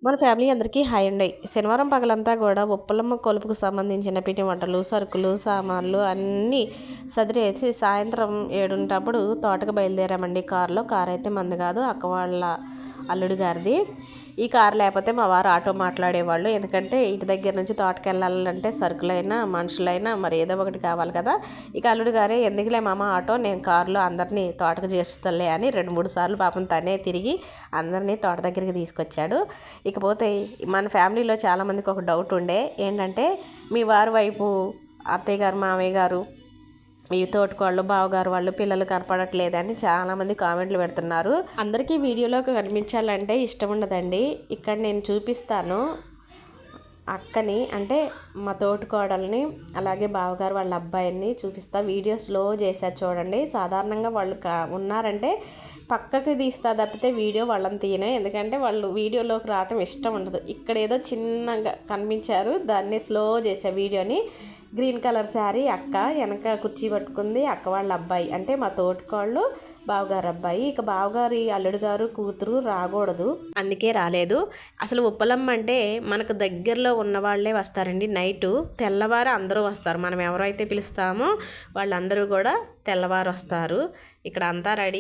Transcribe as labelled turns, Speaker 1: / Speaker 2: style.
Speaker 1: మన ఫ్యామిలీ అందరికీ హాయ్ అండి. శనివారం పగలంతా కూడా ఉప్పలమ్మ కొలుపుకు సంబంధించిన పిండి వంటలు, సరుకులు, సామాన్లు అన్నీ సదిరేసి సాయంత్రం 7 తోటకు బయలుదేరామండి కారులో. కారు అయితే మంది కాదు, అక్క వాళ్ళ అల్లుడి గారిది. ఈ కారు లేకపోతే మా వారు ఆటో మాట్లాడేవాళ్ళు. ఎందుకంటే ఇంటి దగ్గర నుంచి తోటకు వెళ్ళాలంటే సరుకులైనా మనుషులైనా మరి ఏదో ఒకటి కావాలి కదా. ఇక అల్లుడి గారే ఎందుకులే మామ ఆటో, నేను కారులో అందరినీ తోటకు చేరుస్తాలే అని 2-3 సార్లు పాపం తనే తిరిగి అందరినీ తోట దగ్గరికి తీసుకొచ్చాడు. ఇకపోతే మన ఫ్యామిలీలో చాలామందికి ఒక డౌట్ ఉండే, ఏంటంటే మీ వారి వైపు అత్తయ్య గారు, మామయ్య గారు, ఈ తోటికోళ్ళు, బావగారు వాళ్ళు పిల్లలు కనపడట్లేదని చాలామంది కామెంట్లు పెడుతున్నారు. అందరికీ వీడియోలో కనిపించాలంటే ఇష్టం ఉండదండి. ఇక్కడ నేను చూపిస్తాను అక్కని, అంటే మా తోటికోడల్ని, అలాగే బావగారు వాళ్ళ అబ్బాయిని చూపిస్తా. వీడియో స్లో చేశారు చూడండి. సాధారణంగా వాళ్ళు ఉన్నారంటే పక్కకి తీస్తా తప్పితే వీడియో వాళ్ళని తీయనే, ఎందుకంటే వాళ్ళు వీడియోలోకి రావటం ఇష్టం ఉండదు. ఇక్కడ ఏదో చిన్నగా కనిపించారు, దాన్ని స్లో చేసే వీడియోని. గ్రీన్ కలర్ శారీ అక్క, వెనక కుర్చీ పట్టుకుంది అక్క వాళ్ళ అబ్బాయి, అంటే మా తోటికోళ్ళు బావగారు అబ్బాయి. ఇక బావగారి అల్లుడు గారు కూతురు రాకూడదు, అందుకే రాలేదు. అసలు ఉప్పలమ్మ అంటే మనకు దగ్గరలో ఉన్న వాళ్ళే వస్తారండి. నైటు తెల్లవారు అందరూ వస్తారు. మనం ఎవరైతే పిలుస్తామో వాళ్ళందరూ కూడా తెల్లవారు వస్తారు. ఇక్కడ అంతా రెడీ